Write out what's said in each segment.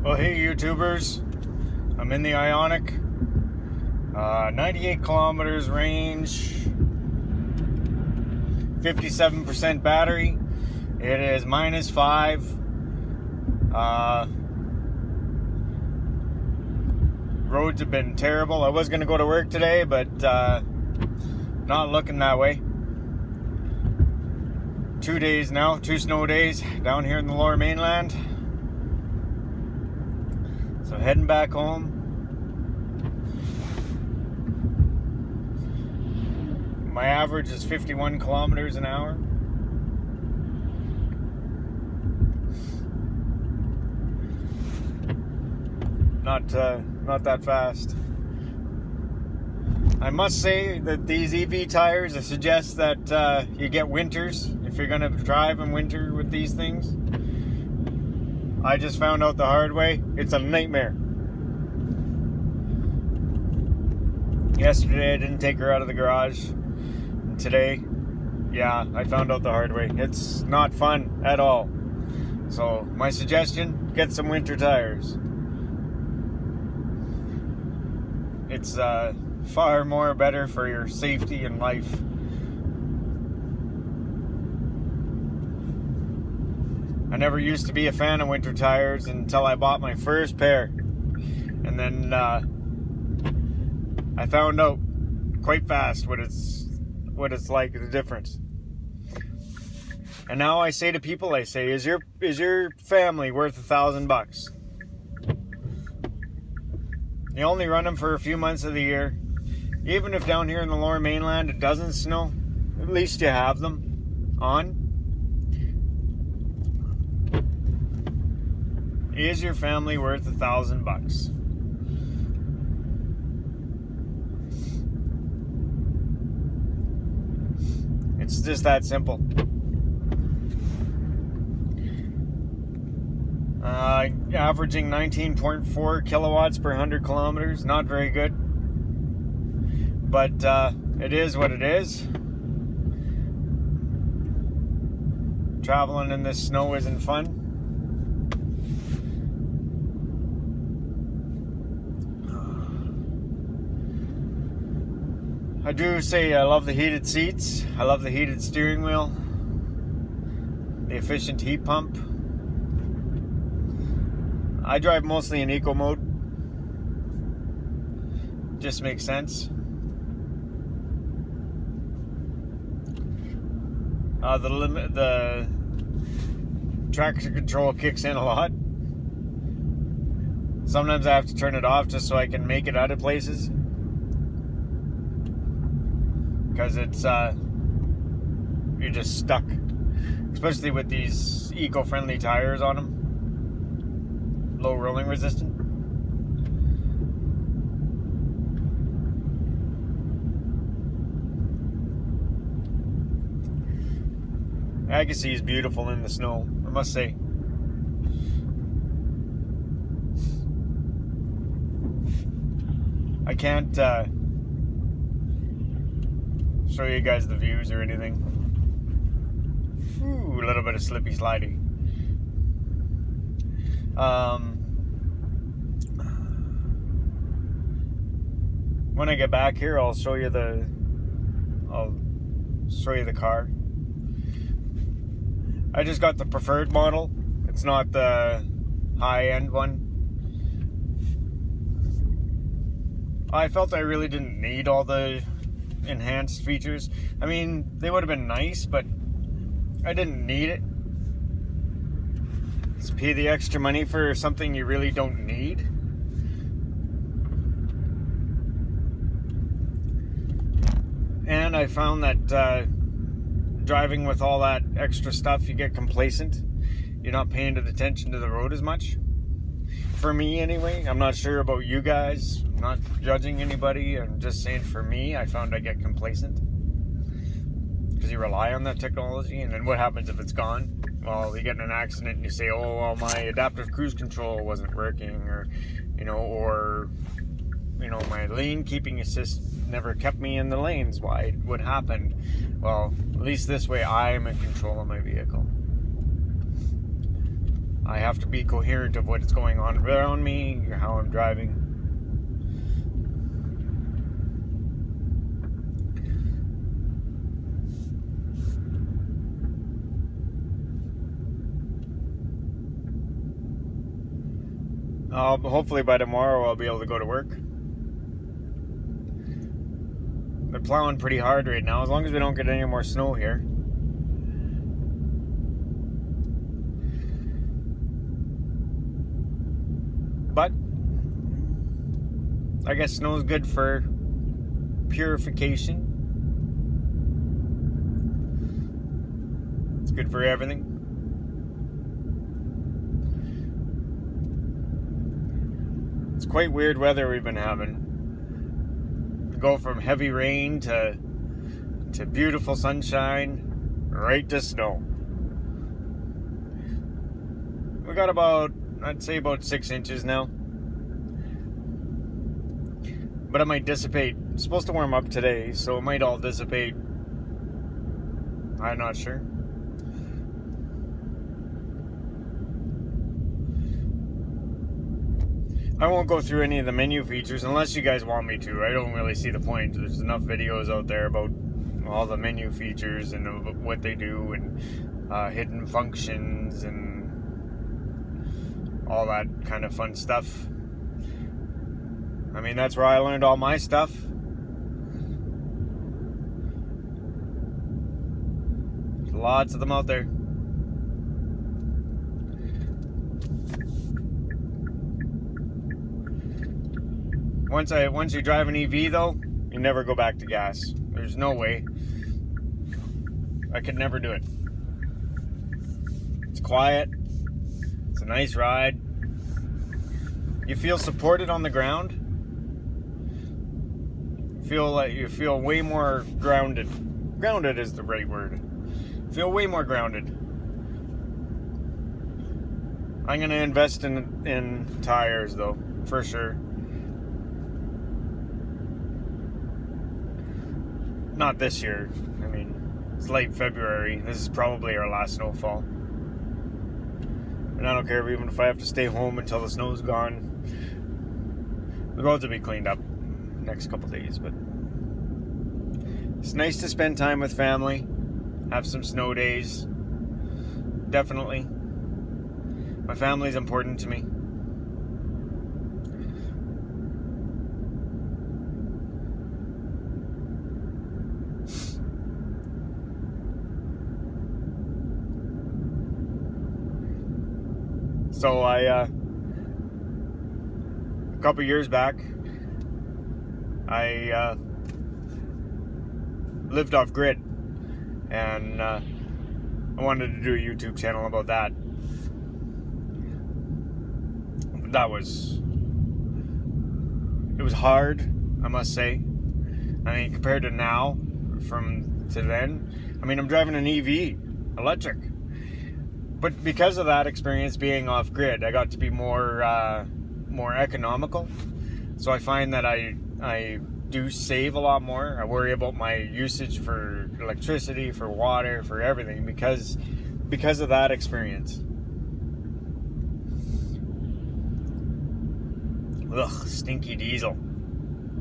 Well, hey YouTubers, I'm in the Ionic, 98 kilometers range, 57% battery. It is -5. Roads have been terrible. I was going to go to work today, but not looking that way. 2 days now, 2 snow days down here in the lower mainland. So heading back home. My average is 51 kilometers an hour. Not that fast. I must say that these EV tires, I suggest that you get winters if you're going to drive in winter with these things. I just found out the hard way. It's a nightmare. Yesterday I didn't take her out of the garage. And today, yeah, I found out the hard way. It's not fun at all. So my suggestion, get some winter tires. It's far more better for your safety and life. I never used to be a fan of winter tires until I bought my first pair. And then I found out quite fast what it's like, the difference. And now I say to people, is your family worth $1,000? You only run them for a few months of the year. Even if down here in the lower mainland it doesn't snow, at least you have them on. Is your family worth $1,000? It's just that simple. Averaging 19.4 kilowatts per 100 kilometers. Not very good. But it is what it is. Traveling in this snow isn't fun. I do say I love the heated seats. I love the heated steering wheel. The efficient heat pump. I drive mostly in eco mode. Just makes sense. The traction control kicks in a lot. Sometimes I have to turn it off just so I can make it out of places. Because it's you're just stuck, especially with these eco-friendly tires on them, low rolling resistant. Agassiz is beautiful in the snow, I must say. I can't show you guys the views or anything. Ooh, a little bit of slippy slidey. When I get back here, I'll show you the car. I just got the preferred model. It's not the high-end one. I felt I really didn't need all the enhanced features. I mean, they would have been nice, but I didn't need it. Just pay the extra money for something you really don't need. And I found that driving with all that extra stuff, you get complacent. You're not paying attention to the road as much. For me, anyway. I'm not sure about you guys. I'm not judging anybody. I'm just saying, for me, I found I get complacent. Because you rely on that technology, and then what happens if it's gone? Well, you get in an accident and you say, oh, well, my adaptive cruise control wasn't working, or my lane keeping assist never kept me in the lanes. Why? What happened? Well, at least this way I am in control of my vehicle. I have to be coherent of what's going on around me, how I'm driving. Hopefully by tomorrow I'll be able to go to work. They're plowing pretty hard right now, as long as we don't get any more snow here. But I guess snow is good for purification. It's good for everything. It's quite weird weather we've been having. Go from heavy rain to beautiful sunshine, right to snow. We got I'd say about 6 inches now. But it might dissipate. It's supposed to warm up today, so it might all dissipate. I'm not sure. I won't go through any of the menu features unless you guys want me to. I don't really see the point. There's enough videos out there about all the menu features and what they do and hidden functions and all that kind of fun stuff. I mean, that's where I learned all my stuff. There's lots of them out there. Once you drive an EV though, you never go back to gas. There's no way. I could never do it. It's quiet. It's a nice ride. You feel supported on the ground. You feel way more grounded. Grounded is the right word. Feel way more grounded. I'm gonna invest in tires though, for sure. Not this year. I mean, it's late February. This is probably our last snowfall. And I don't care even if I have to stay home until the snow's gone. The roads will be cleaned up next couple days, but it's nice to spend time with family, have some snow days. Definitely. My family's important to me. So a couple years back, I lived off grid, and I wanted to do a YouTube channel about that. It was hard, I must say. I mean, compared to now, to then, I mean, I'm driving an EV, electric. But because of that experience being off grid, I got to be more economical. So I find that I do save a lot more. I worry about my usage for electricity, for water, for everything because of that experience. Ugh, stinky diesel.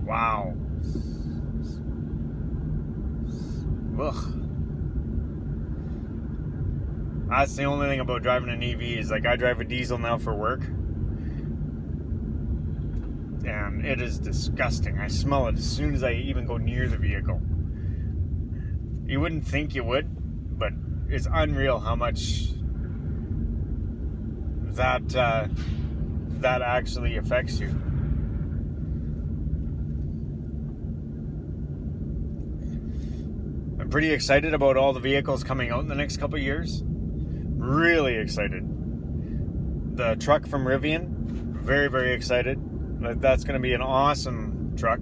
Wow. Ugh. That's the only thing about driving an EV is like I drive a diesel now for work. And it is disgusting. I smell it as soon as I even go near the vehicle. You wouldn't think you would, but it's unreal how much that actually affects you. I'm pretty excited about all the vehicles coming out in the next couple of years. Really excited. The truck from Rivian, very, very excited. That's going to be an awesome truck.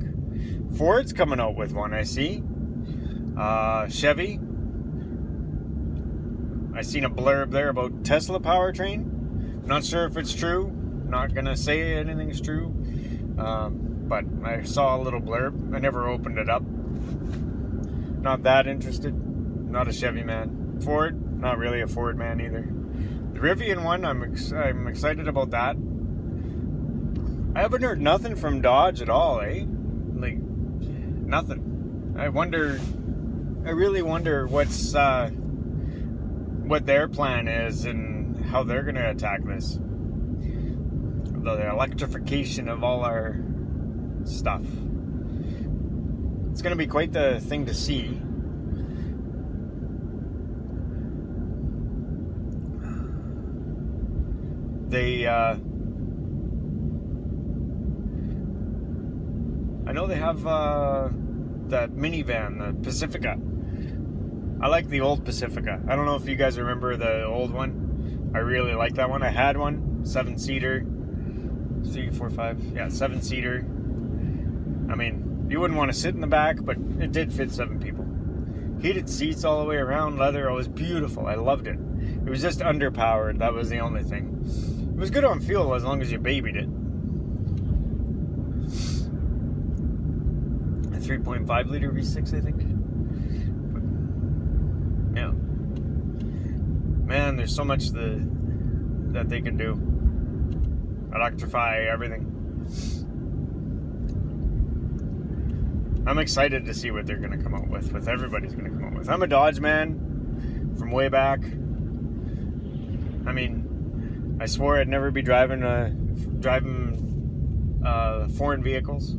Ford's coming out with one, I see. Chevy. I seen a blurb there about Tesla powertrain. Not sure if it's true. Not going to say anything's true. But I saw a little blurb. I never opened it up. Not that interested. Not a Chevy man. Ford, not really a Ford man either. The Rivian one, I'm excited about that. I haven't heard nothing from Dodge at all, eh? Like, nothing. I really wonder what their plan is and how they're going to attack this. The electrification of all our stuff. It's going to be quite the thing to see. I know they have that minivan, the Pacifica. I like the old Pacifica. I don't know if you guys remember the old one. I really like that one. I had one, 7-seater. 3, 4, 5. Yeah, 7-seater. I mean, you wouldn't want to sit in the back, but it did fit 7 people. Heated seats all the way around, leather. It was beautiful. I loved it. It was just underpowered. That was the only thing. It was good on fuel as long as you babied it. A 3.5 liter V6, I think. But, yeah. Man, there's so much that they can do. Electrify everything. I'm excited to see what they're going to come up with. What everybody's going to come up with. I'm a Dodge man from way back. I mean, I swore I'd never be driving foreign vehicles.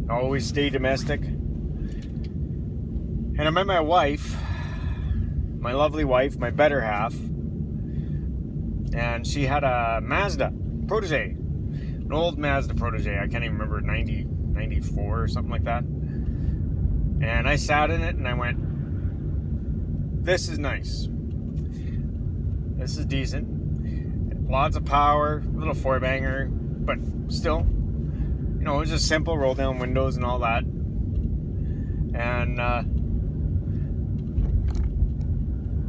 I always stay domestic. And I met my wife, my lovely wife, my better half, and she had a Mazda Protege, an old Mazda Protege. I can't even remember, 94 or something like that. And I sat in it and I went, this is nice. This is decent. Lots of power, a little 4-banger, but still, you know, it was just simple, roll down windows and all that.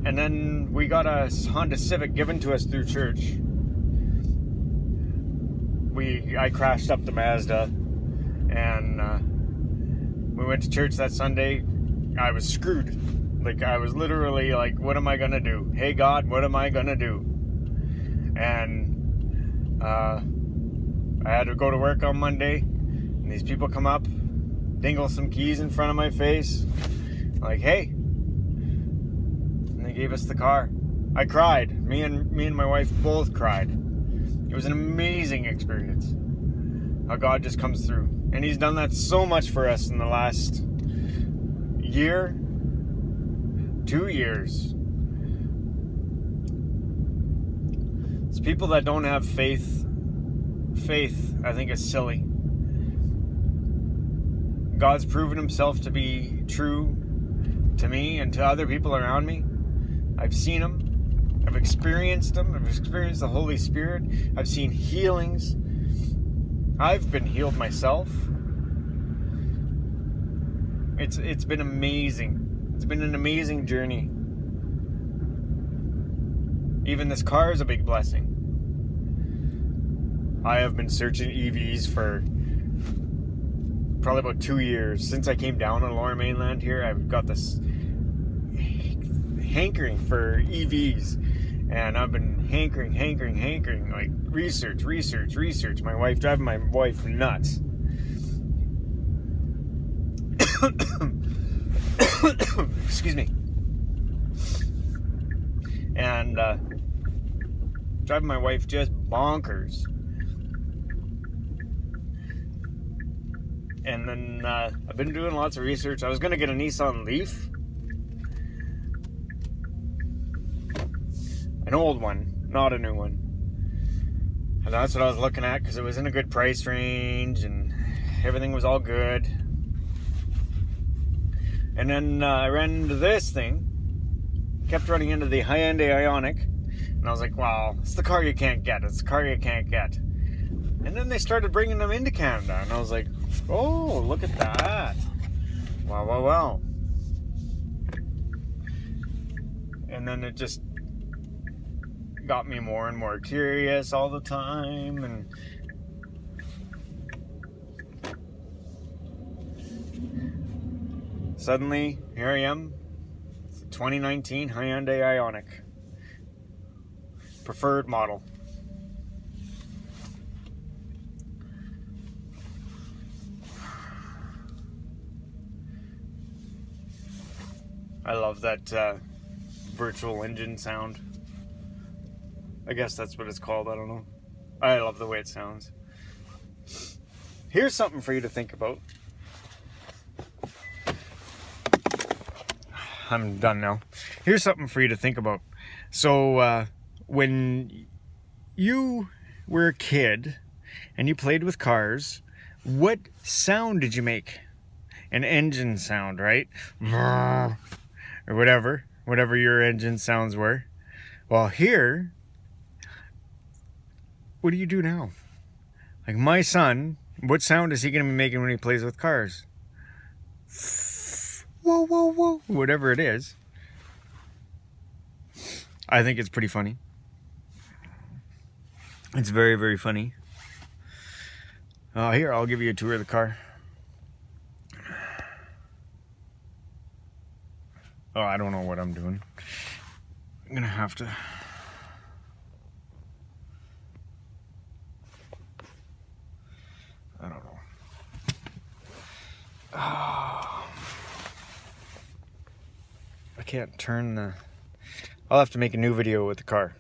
And then we got a Honda Civic given to us through church. I crashed up the Mazda, and we went to church that Sunday. I was screwed. Like, I was literally like, what am I gonna do? Hey God, what am I gonna do? And I had to go to work on Monday, and these people come up, dingle some keys in front of my face, like, hey. And they gave us the car. I cried. Me and my wife both cried. It was an amazing experience. How God just comes through. And He's done that so much for us in the last year, 2 years. It's people that don't have faith. Faith, I think, is silly. God's proven Himself to be true to me and to other people around me. I've seen Him. I've experienced Him. I've experienced the Holy Spirit. I've seen healings. I've been healed myself. It's been amazing. It's been an amazing journey. Even this car is a big blessing. I have been searching EVs for probably about 2 years. Since I came down on Lower Mainland here, I've got this hankering for EVs. And I've been hankering, like research. Driving my wife nuts. Excuse me. And driving my wife just bonkers. And then I've been doing lots of research. I was going to get a Nissan Leaf. An old one, not a new one. And that's what I was looking at because it was in a good price range and everything was all good. And then I ran into this thing. Kept running into the Hyundai Ionic. And I was like, wow, it's the car you can't get. It's the car you can't get. And then they started bringing them into Canada. And I was like, oh, look at that. Wow. And then it just got me more and more curious all the time. And suddenly, here I am. It's a 2019 Hyundai Ionic. preferred model. I love that virtual engine sound. I guess that's what it's called. I don't know. I love the way it sounds. Here's something for you to think about. I'm done now. Here's something for you to think about. So, when you were a kid and you played with cars, what sound did you make? An engine sound, right? Or whatever your engine sounds were. Well, here, what do you do now? Like my son, what sound is he going to be making when he plays with cars? Whoa, whoa, whoa, whatever it is. I think it's pretty funny. It's very, very funny. Here, I'll give you a tour of the car. Oh, I don't know what I'm doing. I'm gonna have to. I don't know. Oh. I can't turn the... I'll have to make a new video with the car.